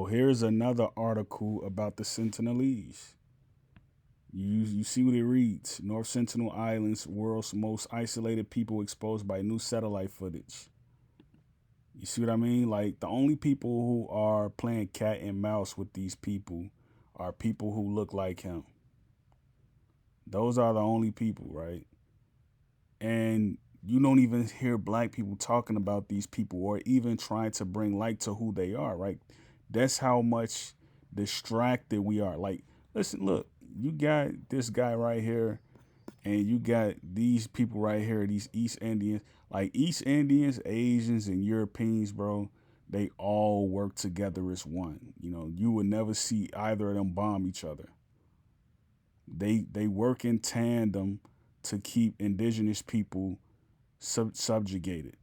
So here's another article about the Sentinelese. You see what it reads: North Sentinel Islands, world's most isolated people exposed by new satellite footage. You see what I mean? Like the only people who are playing cat and mouse with these people are people who look like him. Those are the only people, right? And you don't even hear black people talking about these people or even trying to bring light to who they are, right? That's how much distracted we are. Like, listen, look, you got this guy right here, and you got these people right here, these East Indians. Like, East Indians, Asians, and Europeans, bro, they all work together as one. You know, you would never see either of them bomb each other. They work in tandem to keep indigenous people subjugated.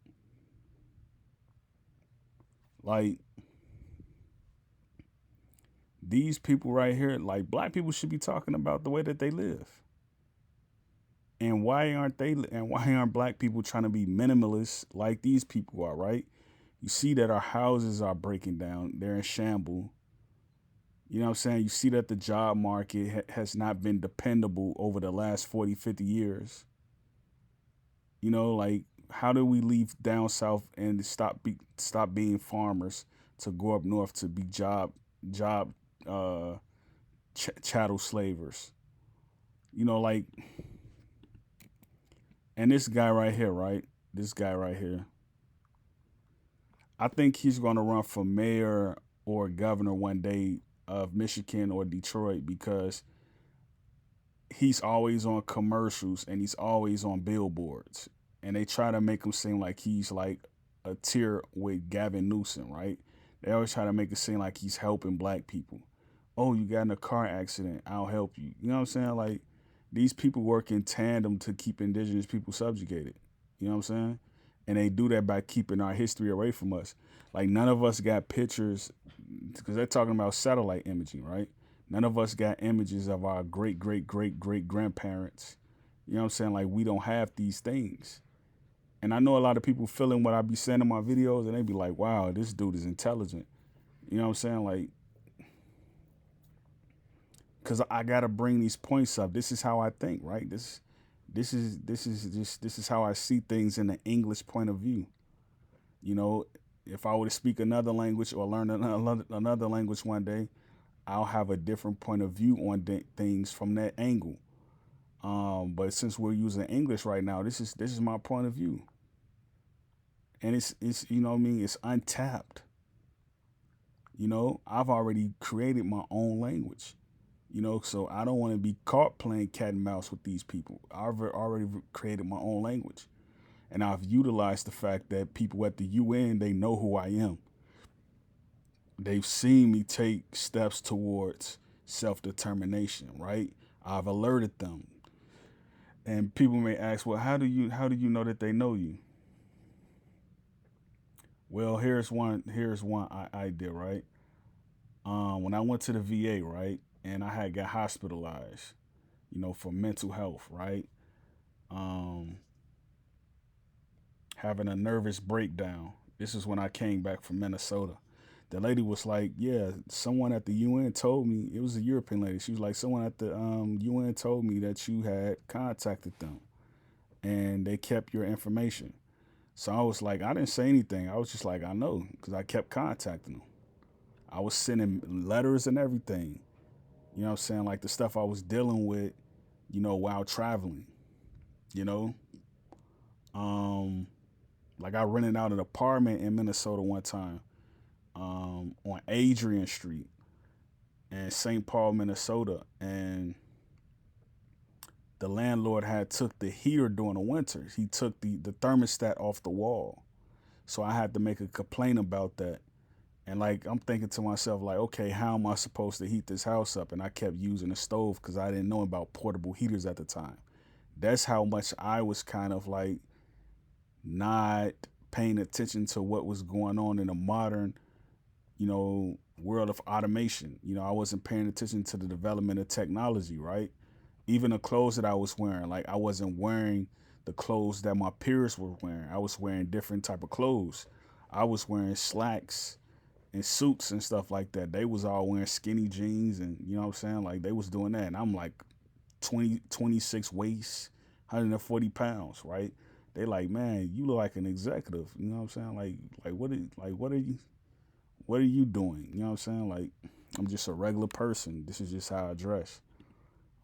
Like these people right here, like black people should be talking about the way that they live. And why aren't black people trying to be minimalists like these people are, right? You see that our houses are breaking down. They're in shambles. You know what I'm saying? You see that the job market has not been dependable over the last 40, 50 years. You know, like how do we leave down south and stop being farmers to go up north to be job uh, chattel slavers? You know, like, and this guy right here, right? This guy right here, I think he's going to run for mayor or governor one day of Michigan or Detroit because he's always on commercials and he's always on billboards. And they try to make him seem like he's like a tier with Gavin Newsom, right? They always try to make it seem like he's helping black people. Oh, you got in a car accident, I'll help you. You know what I'm saying? Like these people work in tandem to keep indigenous people subjugated. You know what I'm saying? And they do that by keeping our history away from us. Like none of us got pictures because they're talking about satellite imaging, right? None of us got images of our great great great great grandparents. You know what I'm saying? Like we don't have these things. And I know a lot of people feeling what I be saying in my videos and they be like, wow, this dude is intelligent. You know what I'm saying? Like, cause I gotta bring these points up. This is how I think, right? This is how I see things in the English point of view. You know, if I were to speak another language or learn another language one day, I'll have a different point of view on things from that angle. But since we're using English right now, this is my point of view, and it's you know what I mean. It's untapped. You know, I've already created my own language. You know, so I don't want to be caught playing cat and mouse with these people. I've already created my own language, and I've utilized the fact that people at the UN they know who I am. They've seen me take steps towards self determination. Right? I've alerted them. And people may ask, well, how do you know that they know you? Well, here's one idea, right? When I went to the VA, right, and I had got hospitalized, you know, for mental health, right? Um, Having a nervous breakdown. This is when I came back from Minnesota. The lady was like, "Yeah, someone at the UN told me it was a European lady. She was like, someone at the UN told me that you had contacted them and they kept your information." So I was like, I didn't say anything. I was just like, I know, because I kept contacting them. I was sending letters and everything. You know what I'm saying? Like the stuff I was dealing with, you know, while traveling, you know? Um, like I rented out an apartment in Minnesota one time, on Adrian Street in St. Paul, Minnesota. And the landlord had took the heater during the winter. He took the thermostat off the wall. So I had to make a complaint about that. And like I'm thinking to myself, like, okay, how am I supposed to heat this house up? And I kept using a stove because I didn't know about portable heaters at the time. That's how much I was kind of like not paying attention to what was going on in a modern, you know, world of automation. You know, I wasn't paying attention to the development of technology, right? Even the clothes that I was wearing, like I wasn't wearing the clothes that my peers were wearing. I was wearing different type of clothes. I was wearing slacks in suits and stuff like that. They was all wearing skinny jeans and you know what I'm saying? Like they was doing that. And I'm like 26 waist, 140 pounds, right? They like, man, you look like an executive. You know what I'm saying? What are you doing? You know what I'm saying? Like, I'm just a regular person. This is just how I dress.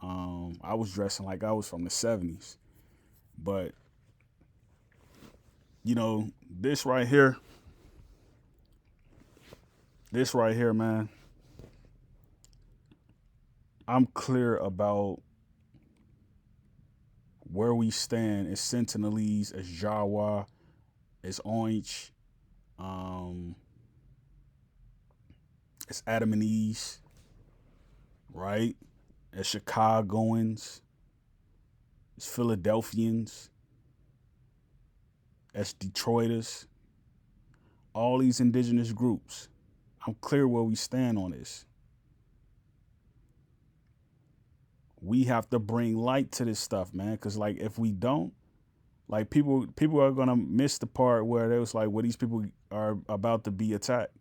I was dressing like I was from the '70s, but you know, this right here, man. I'm clear about where we stand as Sentinelese, as Jawa, as Orange, um, as Adam and Ease, right? As Chicagoans, as Philadelphians, as Detroiters, all these indigenous groups. I'm clear where we stand on this. We have to bring light to this stuff, man. Because like if we don't, like people are gonna miss the part where it was like, well, these people are about to be attacked.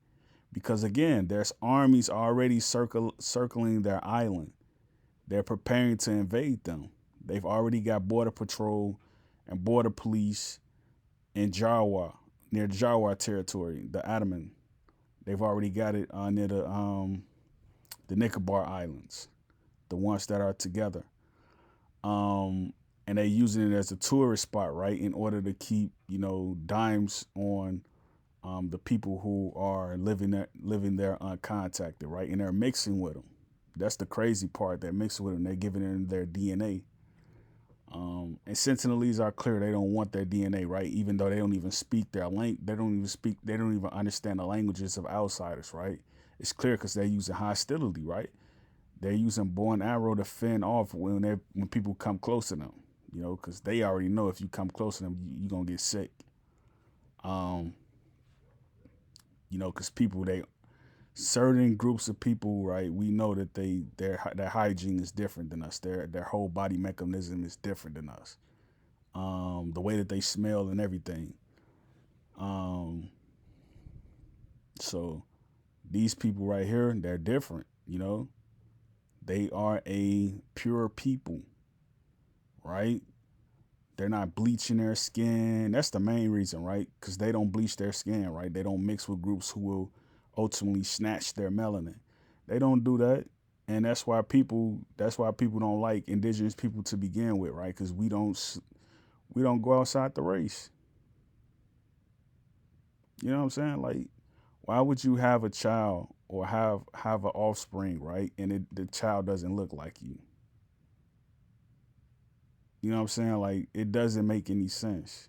Because again, there's armies already circling their island. They're preparing to invade them. They've already got border patrol and border police in Jawa, near Jawa territory, the Ataman. They've already got it near the Nicobar Islands, the ones that are together. And they're using it as a tourist spot, right, in order to keep dimes on the people who are living there uncontacted, right, and they're mixing with them. That's the crazy part. They're mixing with them. They're giving them their DNA. And Sentinelese are clear. They don't want their DNA, right? Even though they don't even speak their language. They don't even speak. They don't even understand the languages of outsiders, right? It's clear because they're using hostility, right? They're using bow and arrow to fend off when people come close to them, because they already know if you come close to them, you're gonna get sick. Um, because they certain groups of people, right? We know that their hygiene is different than us. Their whole body mechanism is different than us. The way that they smell and everything. Um, so these people right here, they're different. They are a pure people, right? They're not bleaching their skin. That's the main reason, right? Because they don't bleach their skin, right? They don't mix with groups who will ultimately snatch their melanin. They don't do that, and that's why people don't like indigenous people to begin with, right? Because we don't go outside the race. You know what I'm saying? Like, why would you have a child or have an offspring, right? And the child doesn't look like you. You know what I'm saying? Like, it doesn't make any sense.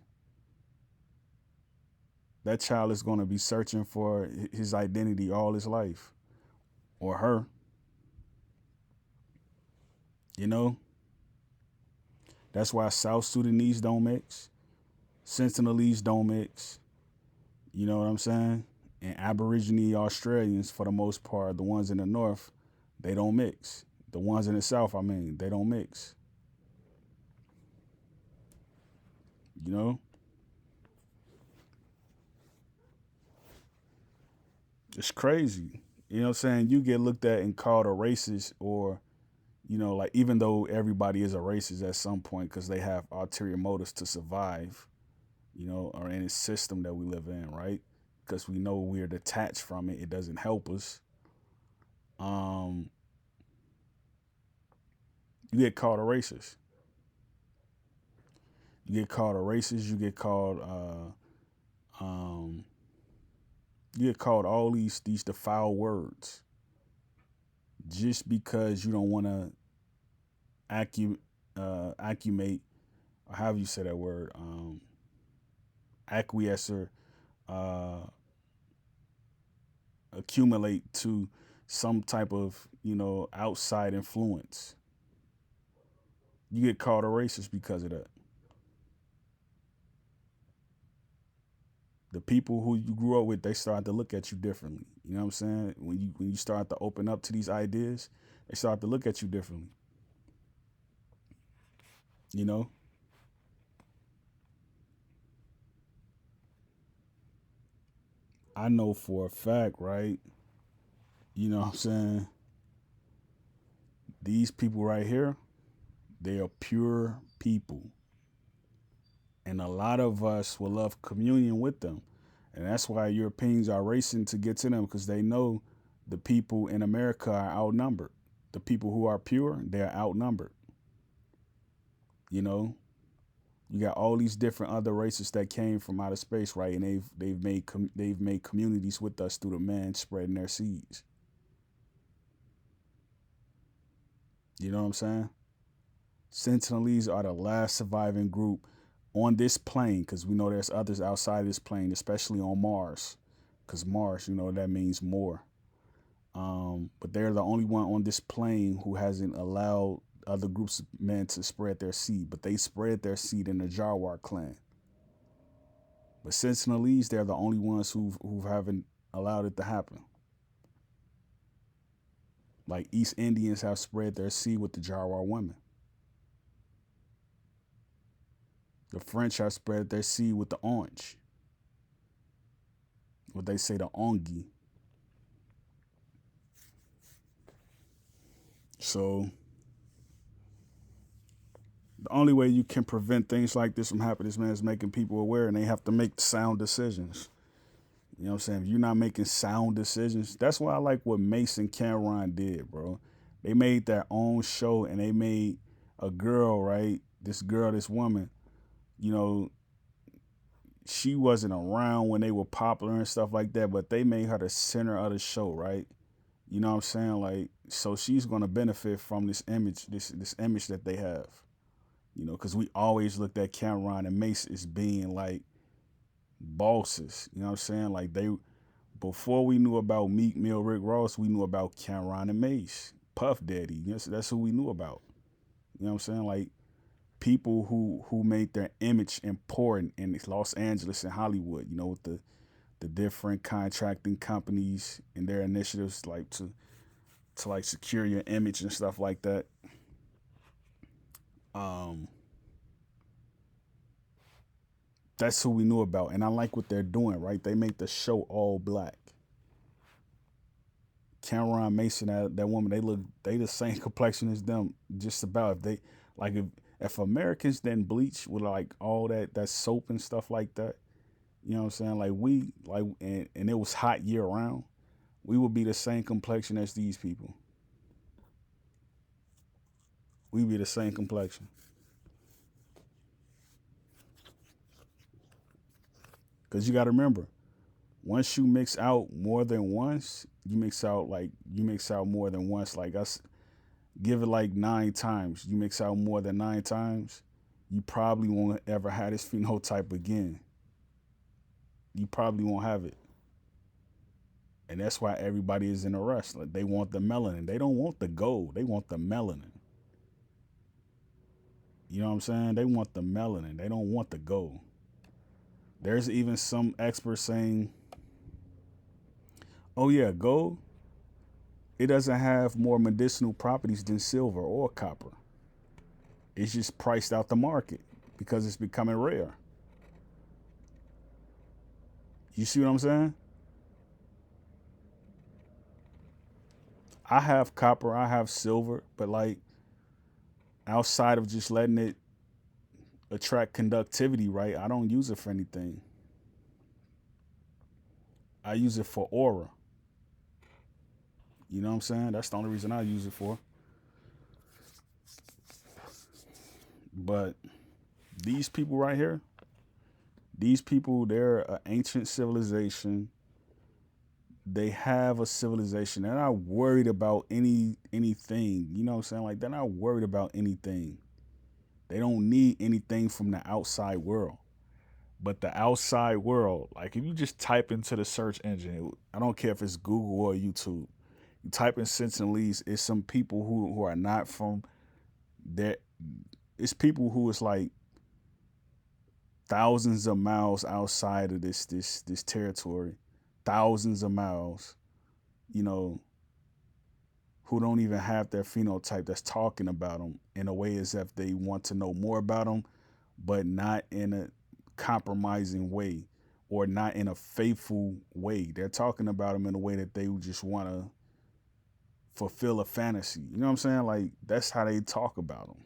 That child is going to be searching for his identity all his life, or her. You know, that's why South Sudanese don't mix, Sentinelese don't mix. You know what I'm saying? And Aborigine Australians, for the most part, the ones in the north, they don't mix. The ones in the south, I mean, they don't mix. You know, it's crazy. You know what I'm saying? You get looked at and called a racist, or like, even though everybody is a racist at some point because they have ulterior motives to survive, or in a system that we live in, right? Because we know we're detached from it. It doesn't help us. Um, you get called a racist. You get called a racist. Um, you get called all these defile words just because you don't want to accumate, or however you say that word, acquiesce or uh, accumulate to some type of outside influence. You get called a racist because of that. The people who you grew up with, they start to look at you differently. You know what I'm saying? When you start to open up to these ideas, they start to look at you differently. You know, I know for a fact, right? You know what I'm saying? These people right here, they are pure people. And a lot of us will love communion with them. And that's why Europeans are racing to get to them because they know the people in America are outnumbered. The people who are pure, they're outnumbered. You know, you got all these different other races that came from outer space, right? And they've made communities with us through the man spreading their seeds. You know what I'm saying? Sentinelese are the last surviving group on this plane because we know there's others outside this plane, especially on Mars. Because Mars, you know, that means more. But they're the only one on this plane who hasn't allowed other groups of men to spread their seed. But they spread their seed in the Jarwar clan. But Sentinelese, they're the only ones who haven't allowed it to happen. Like East Indians have spread their seed with the Jarwar women. The French have spread their seed with the orange. What they say, the ongi. So the only way you can prevent things like this from happening, man, is making people aware, and they have to make sound decisions. You know what I'm saying? If you're not making sound decisions, that's why I like what Mace and Cameron did, bro. They made their own show, and they made a girl, right? This girl, this woman, you know, she wasn't around when they were popular and stuff like that, but they made her the center of the show, right? You know what I'm saying? Like, so she's gonna benefit from this image, this image that they have. You know, because we always looked at Cameron and Mace as being like bosses. You know what I'm saying? Like they, before we knew about Meek Mill, Rick Ross, we knew about Cameron and Mace, Puff Daddy. Yes, that's who we knew about. You know what I'm saying? Like people who made their image important in Los Angeles and Hollywood. You know, with the different contracting companies and their initiatives, like to like secure your image and stuff like that. Um, that's who we knew about, and I like what they're doing. Right, they make the show all black. Cameron Mason, that woman, they the same complexion as them, just about. If they like if Americans didn't bleach with like all that soap and stuff like that, you know what I'm saying? Like we like and it was hot year round, we would be the same complexion as these people. We'd be the same complexion. Cause you gotta remember, once you mix out more than once, you mix out more than once. Like us give it like 9 times. You mix out more than 9 times, you probably won't ever have this phenotype again. You probably won't have it. And that's why everybody is in a rush. Like they want the melanin. They don't want the gold. They want the melanin. You know what I'm saying? They want the melanin. They don't want the gold. There's even some experts saying, oh yeah, gold, it doesn't have more medicinal properties than silver or copper. It's just priced out the market because it's becoming rare. You see what I'm saying? I have copper, I have silver, but like outside of just letting it attract conductivity, right? I don't use it for anything. I use it for aura. You know what I'm saying? That's the only reason I use it for. But these people right here, these people, they're an ancient civilization. They have a civilization. They're not worried about anything. You know what I'm saying? Like they're not worried about anything. They don't need anything from the outside world. But the outside world, like if you just type into the search engine, I don't care if it's Google or YouTube, you type in Sentinelese, it's some people who are not from there. It's people who is like thousands of miles outside of this territory, thousands of miles, you know, who don't even have their phenotype that's talking about them in a way as if they want to know more about them, but not in a compromising way or not in a faithful way. They're talking about them in a way that they would just want to fulfill a fantasy. You know what I'm saying? Like that's how they talk about them.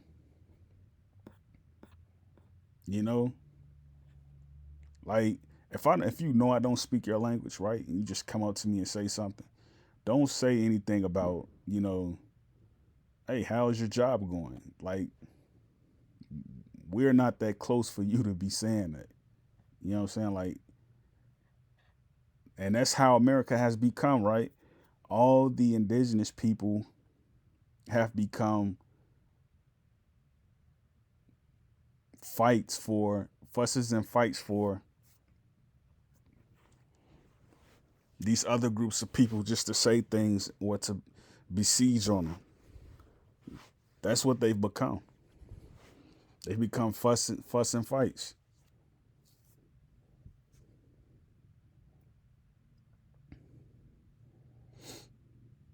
You know, like if you know I don't speak your language, right, and you just come up to me and say something, don't say anything about hey, how's your job going? Like we're not that close for you to be saying that. You know what I'm saying? Like, and that's how America has become, right? All the indigenous people have become fusses and fights for these other groups of people just to say things or to besiege on them. That's what they've become. They've become fuss and fights.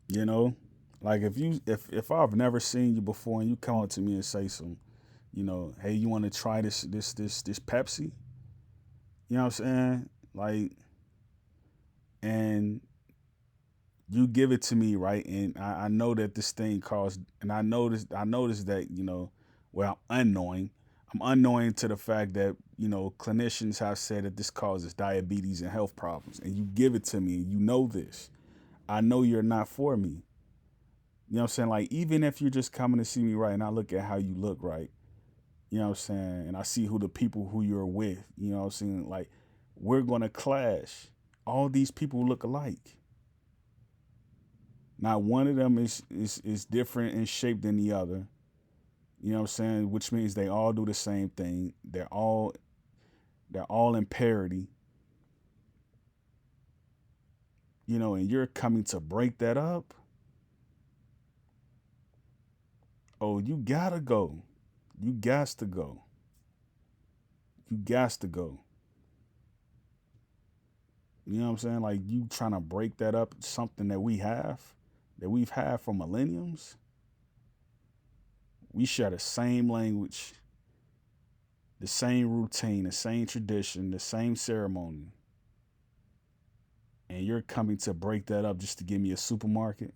You know, like if I've never seen you before and you come up to me and say some, hey, you want to try this Pepsi? You know what I'm saying? Like, and you give it to me, right? And I know that this thing caused, and I noticed that well, I'm unknowing to the fact that clinicians have said that this causes diabetes and health problems, and you give it to me, and you know this. I know you're not for me. You know what I'm saying? Like even if you're just coming to see me, right, and I look at how you look, right, you know what I'm saying, and I see who the people who you're with, you know what I'm saying, like we're gonna clash. All these people look alike. Not one of them is different in shape than the other. You know what I'm saying? Which means they all do the same thing. They're all in parity. And you're coming to break that up. Oh, you gotta go. You got to go. You got to go. You know what I'm saying? Like you trying to break that up, something that we've had for millenniums. We share the same language, the same routine, the same tradition, the same ceremony. And you're coming to break that up just to give me a supermarket.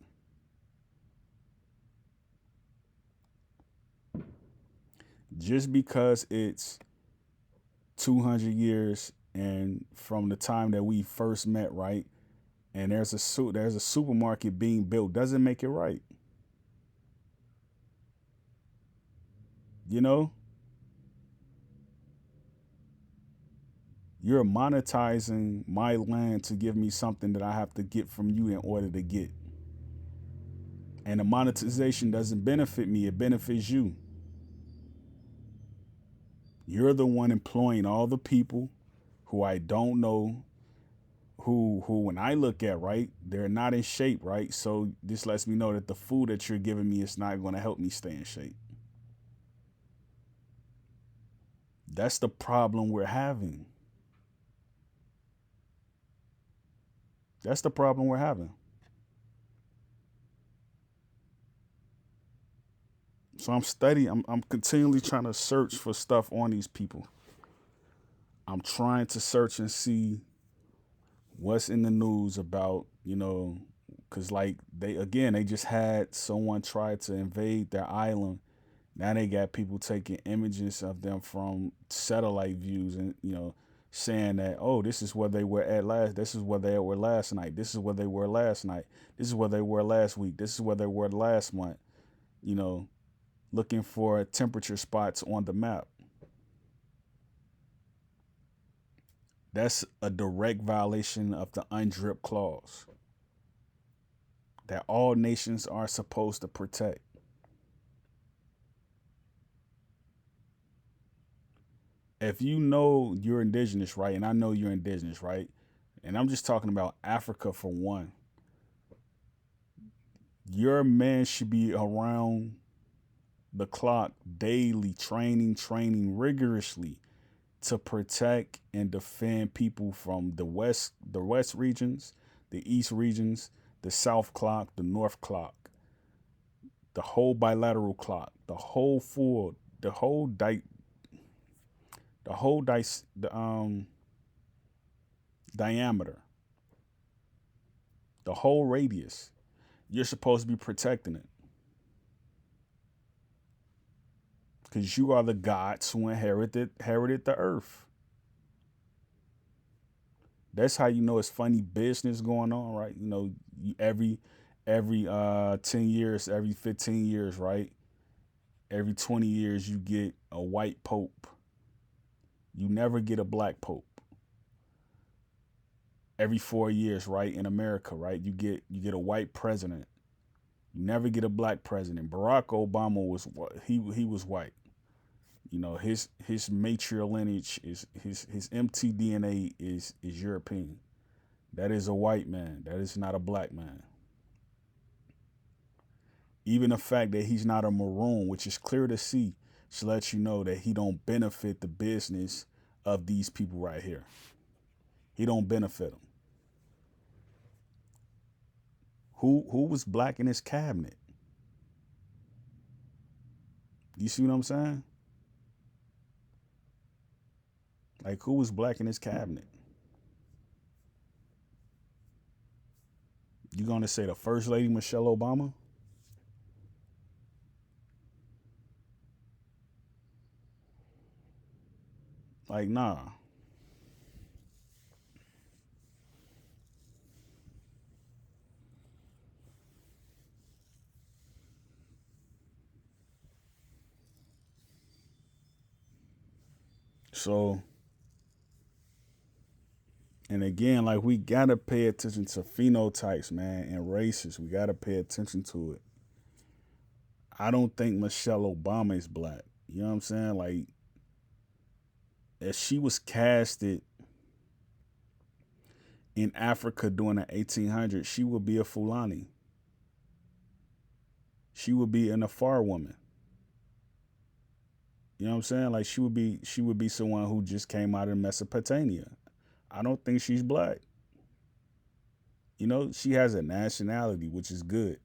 Just because it's 200 years and from the time that we first met, right? And there's a supermarket being built doesn't make it right. You know, you're monetizing my land to give me something that I have to get from you in order to get. And the monetization doesn't benefit me, it benefits you. You're the one employing all the people who I don't know, who when I look at, right, they're not in shape, right? So this lets me know that the food that you're giving me is not going to help me stay in shape. That's the problem we're having. That's the problem we're having. So I'm studying, I'm continually trying to search for stuff on these people. I'm trying to search and see what's in the news about, because like they just had someone try to invade their island. Now they got people taking images of them from satellite views and, saying that, oh, this is where they were at last. This is where they were last night. This is where they were last night. This is where they were last week. This is where they were last month. You know, looking for temperature spots on the map. That's a direct violation of the UNDRIP clause that all nations are supposed to protect. If you know you're indigenous, right, and I know you're indigenous, right, and I'm just talking about Africa for one, your man should be around the clock daily, training rigorously to protect and defend people from the west regions, the east regions, the south clock, the north clock, the whole bilateral clock, the whole dice, the diameter, the whole radius. You're supposed to be protecting it because you are the gods who inherited the earth. That's how you know it's funny business going on, right? You know, every 10 years, every 15 years, right? Every 20 years, you get a white pope. You never get a black pope. Every 4 years, right? In America, right? You get a white president. You never get a black president. Barack Obama was he was white. You know, his matriarch lineage is his mtDNA is European. That is a white man. That is not a black man. Even the fact that he's not a maroon, which is clear to see, should let you know that he don't benefit the business of these people right here. He don't benefit them. Who was black in his cabinet? You see what I'm saying? Like who was black in his cabinet? You gonna say the first lady Michelle Obama? Like nah. So and again, like we gotta pay attention to phenotypes, man, and races. We gotta pay attention to it. I don't think Michelle Obama is black. You know what I'm saying? Like if she was casted in Africa during the 1800s, she would be a Fulani. She would be an Afar woman. You know what I'm saying? Like she would be someone who just came out of Mesopotamia. I don't think she's black. You know, she has a nationality, which is good.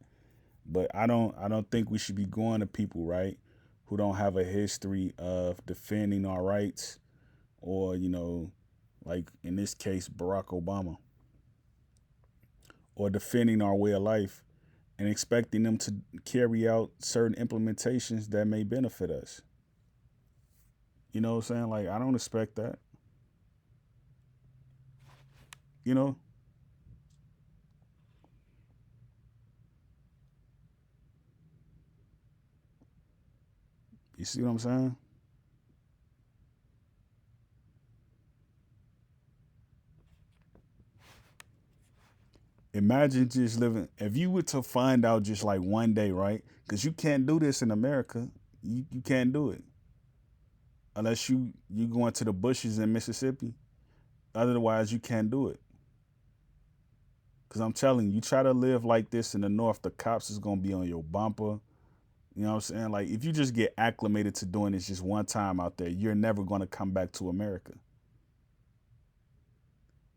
But I don't think we should be going to people, right, who don't have a history of defending our rights or, like in this case, Barack Obama, or defending our way of life and expecting them to carry out certain implementations that may benefit us. You know what I'm saying? Like I don't expect that. You know, you see what I'm saying? Imagine just living. If you were to find out just like one day, right? Because you can't do this in America. You can't do it unless you go into the bushes in Mississippi. Otherwise, you can't do it. Because I'm telling you, you try to live like this in the North, the cops is gonna be on your bumper. You know what I'm saying? Like if you just get acclimated to doing this just one time out there, you're never gonna come back to America.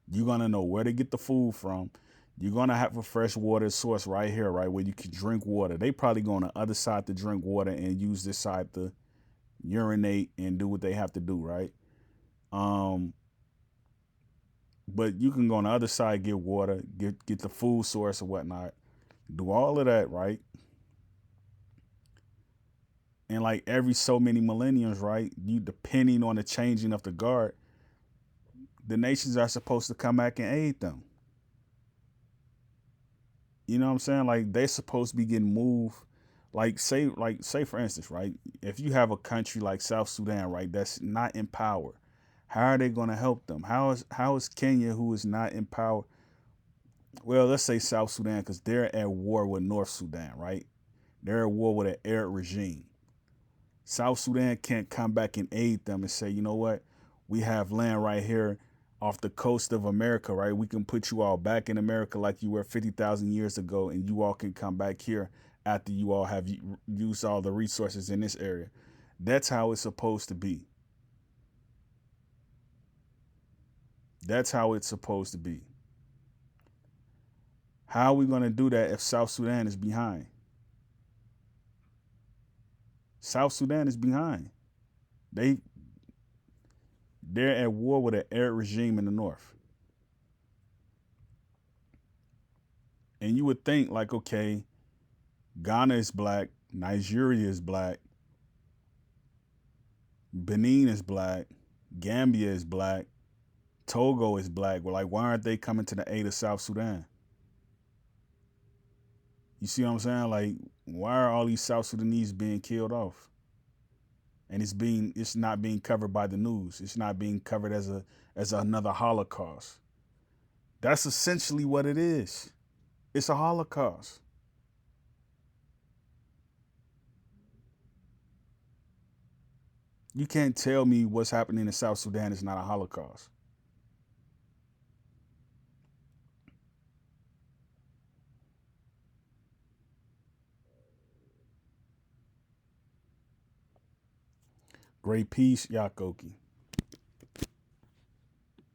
You're gonna know where to get the food from. You're gonna have a fresh water source right here, right where you can drink water. They probably go on the other side to drink water and use this side to urinate and do what they have to do, right? Um, but you can go on the other side, get water, get the food source or whatnot, do all of that, right? And like every so many millenniums, right? You depending on the changing of the guard, the nations are supposed to come back and aid them. You know what I'm saying? Like they're supposed to be getting moved. Like say for instance, right? If you have a country like South Sudan, right, that's not in power, how are they going to help them? How is Kenya, who is not in power? Well, let's say South Sudan because they're at war with North Sudan, right? They're at war with an Arab regime. South Sudan can't come back and aid them and say, you know what, we have land right here off the coast of America, right? We can put you all back in America like you were 50,000 years ago, and you all can come back here after you all have used all the resources in this area. That's how it's supposed to be. That's how it's supposed to be. How are we going to do that if South Sudan is behind? South Sudan is behind. They they're at war with an Arab regime in the north. And you would think like, okay, Ghana is black, Nigeria is black, Benin is black, Gambia is black, Togo is black. Well, like, why aren't they coming to the aid of South Sudan? You see what I'm saying? Like, why are all these South Sudanese being killed off? And it's not being covered by the news. It's not being covered as another Holocaust. That's essentially what it is. It's a Holocaust. You can't tell me what's happening in South Sudan is not a Holocaust. Great peace, Yakoki.